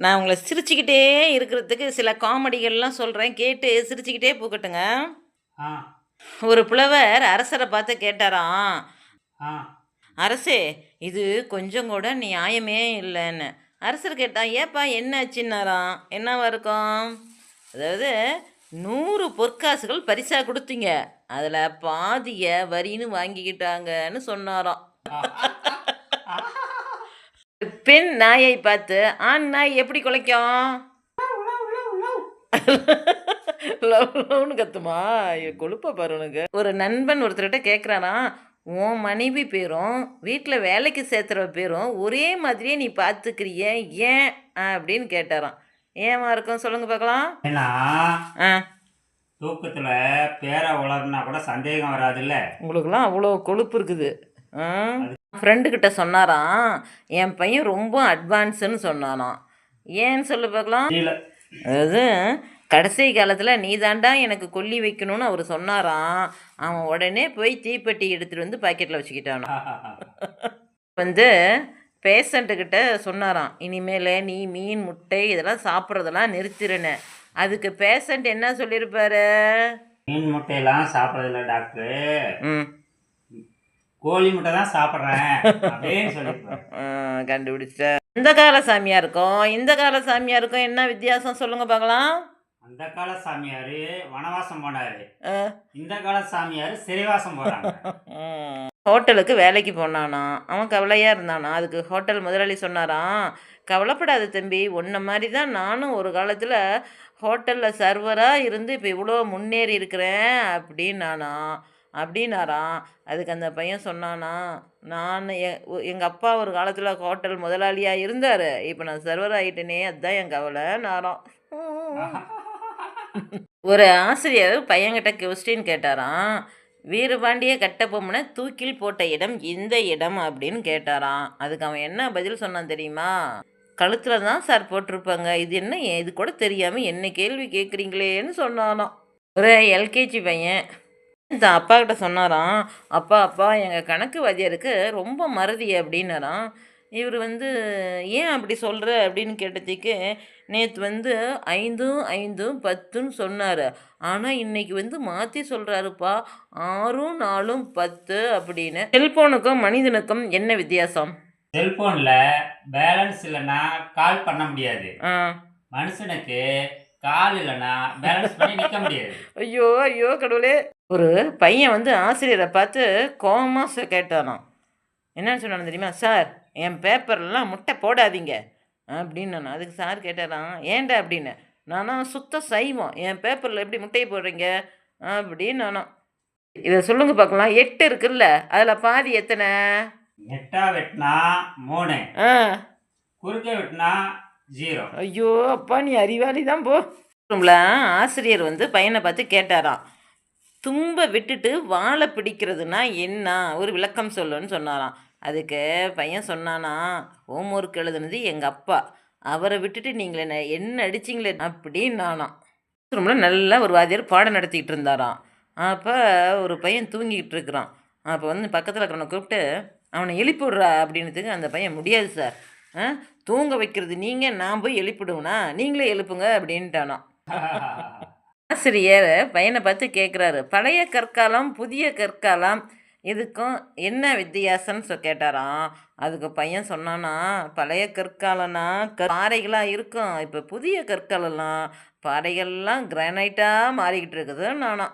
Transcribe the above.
நான் உங்கள சிரிச்சுக்கிட்டே இருக்கிறதுக்கு சில காமெடிகள்லாம் சொல்றேன். கேட்டு சிரிச்சுக்கிட்டே போகட்டுங்க. ஆ, ஒரு புலவர் அரசர பார்த்து கேட்டாராம், ஆ. "அரசே, இது கொஞ்சம் கூட நியாயமே இல்லன்னு." அரசர் கேட்டான், "ஏப்பா என்ன ஆச்சுன்னாராம்?" "என்னவா இருக்கும்?" அதாவது 100 பொற்காசுகள் பரிசா குடுத்தீங்க. அதுல பாதிய வரின்னு வாங்கிக்கிட்டாங்கன்னு சொன்னாராம். பெண் நாயை பார்த்து, ஆண் நாய் எப்படி குலைக்கும்? லவ் லவ்னு கத்துமா? கொழுப்ப பாரு உனக்கு. ஒரு நண்பன் ஒருத்தர்கிட்ட கேட்குறானாம், உன் மனைவி பேரும், வீட்ல வேலைக்கு சேர்த்துறவ பேரும் ஒரே மாதிரியே நீ பார்த்துக்கிறியே ஏன்? அப்படின்னு கேட்டாராம். ஏம்மா இருக்கும் சொல்லுங்க பார்க்கலாம்? ஏன்னா, ஆ தூக்கத்துல பேர உளறுனா கூட சந்தேகம் வராதுல்ல. உங்களுக்கெல்லாம் அவ்வளோ கொழுப்பு இருக்குது. ஆ அது ஃப்ரெண்டு கிட்ட சொன்னாராம், என் பையன் ரொம்ப அட்வான்ஸுன்னு சொன்னானாம். ஏன்னு சொல்லு பார்க்கலாம்? தெரியல. அதாவது கடைசி காலத்தில் நீ தாண்டா எனக்கு கொல்லி வைக்கணும்னு அவர் சொன்னாராம். அவன் உடனே போய் தீப்பெட்டி எடுத்துகிட்டு வந்து பாக்கெட்டில் வச்சுக்கிட்டானாம். வந்து பேஷண்ட்டுக்கிட்ட சொன்னாராம், இனிமேல் நீ மீன் முட்டை இதெல்லாம் சாப்பிட்றதெல்லாம் நிறுத்திடுன்னு. அதுக்கு பேஷண்ட் என்ன சொல்லியிருப்பாரு? மீன் முட்டையெல்லாம் சாப்பிட்றதில்ல டாக்டரு. ம் கோழி முட்டை தான் சாப்பிட்றேன் அப்படின்னு சொல்லியிருப்பாரு. கண்டுபிடிச்சிட்ட. இந்த கால சாமியாருக்கும் இந்த கால சாமியாருக்கும் என்ன வித்தியாசம் சொல்லுங்க பார்க்கலாம்? அந்த கால சாமியாரு வனவாசம் போனாரு. ஆ இந்த கால சாமியாரு சிறைவாசம் போறாங்க. ஹோட்டலுக்கு வேலைக்கு போனானா, அவன் கவலையாக இருந்தானா. அதுக்கு ஹோட்டல் முதலாளி சொன்னாராம், கவலைப்படாத தம்பி, உன்ன மாதிரி தான் நானும் ஒரு காலத்தில் ஹோட்டலில் சர்வராக இருந்து இப்போ இவ்வளோ முன்னேறி இருக்கிறேன் அப்படின்னாராம். அதுக்கு அந்த பையன் சொன்னானா, நான் எங்கள் அப்பா ஒரு காலத்தில் ஹோட்டல் முதலாளியாக இருந்தார், இப்போ நான் சர்வர் ஆகிட்டேனே, அதுதான் என் கவலைன்னாராம். ஒரு ஆசிரியர் பையன்கிட்ட கொஸ்டின் கேட்டாராம், வீரபாண்டிய கட்டபொம்மனை தூக்கில் போட்ட இடம் இந்த இடம் அப்படின்னு கேட்டாராம். அதுக்கு அவன் என்ன பதில் சொன்னான் தெரியுமா? கழுத்தில் தான் சார் போட்டிருப்பாங்க, இது என்ன இது கூட தெரியாமல் என்ன கேள்வி கேட்குறீங்களேன்னு சொன்னானாம். ஒரு எல்கேஜி பையன் தான் அப்பா கிட்ட சொன்னாராம், அப்பா அப்பா எங்கள் கணக்கு வாத்தியாருக்கு ரொம்ப மறதி அப்படின்னாராம். இவர் வந்து ஏன் அப்படி சொல்கிற அப்படின்னு கேட்டதுக்கு, நேற்று வந்து 5ம் 5ம் 10ன்னு சொன்னார், ஆனால் இன்னைக்கு வந்து மாற்றி சொல்கிறாருப்பா, 6ம் 4ம் 10 அப்படின்னு. செல்போனுக்கும் மனிதனுக்கும் என்ன வித்தியாசம்? செல்போன்ல பேலன்ஸ் இல்லைன்னா கால் பண்ண முடியாது. ஆ மனுஷனுக்கு கால் இல்லைன்னா பேலன்ஸ் பண்ணி நிக்க முடியாது. ஐயோ ஐயோ கடவுளே. ஒரு பையன் வந்து ஆசிரியரை பார்த்து கோவமாக கேட்டானாம். என்னன்னு சொன்னானு தெரியுமா? சார், என் பேப்பர்லாம் முட்டை போடாதீங்க அப்படின்னு நான். அதுக்கு சார் கேட்டாராம், ஏன்டா அப்படின்னு. நானா சுத்த சைவம், என் பேப்பரில் எப்படி முட்டையை போடுறீங்க அப்படின்னு நானும். இதை சொல்லுங்க பார்க்கலாம். 8 இருக்குல்ல, அதில் பாதி எத்தனை? நெட்டா வெட்டினா 3, ஆ குறுக்க வெட்டினா 0. ஐயோ அப்பா, நீ அறிவாளி தான் போ. ரூம்ல ஆசிரியர் வந்து பையனை பார்த்து கேட்டாராம், தும்ப விட்டுட்டு வாழை பிடிக்கிறதுனா என்ன, ஒரு விளக்கம் சொல்லுன்னு சொன்னாராம். அதுக்கு பையன் சொன்னானா, ஹோம் ஒர்க் எழுதுனது எங்கள் அப்பா, அவரை விட்டுட்டு நீங்கள் என்ன அடிச்சிங்களே அப்படின்னு நானாம். ரூமில் நல்லா ஒரு வாத்தியார் பாடம் நடத்திக்கிட்டு இருந்தாராம். அப்போ ஒரு பையன் தூங்கிக்கிட்டு இருக்கிறான். அப்போ வந்து பக்கத்தில் இருக்கிறவனை கூப்பிட்டு, அவனை எழுப்பி விட்றா அப்படின்னதுக்கு அந்த பையன், முடியாது சார், தூங்க வைக்கிறது நீங்கள், நான் போய் எழுப்பிடுவேனா, நீங்களே எழுப்புங்க அப்படின்ட்டானாம். ஆசிரியர் பையனை பார்த்து கேட்குறாரு, பழைய கற்காலம் புதிய கற்காலம் இதுக்கும் என்ன வித்தியாசம்னு கேட்டாராம். அதுக்கு பையன் சொன்னானா, பழைய கற்காலம்னா பாறைகளாக இருக்கும், இப்போ புதிய கற்காலம்லாம் பாறைகள்லாம் கிரானைட்டாக மாறிக்கிட்டு இருக்குது நானா.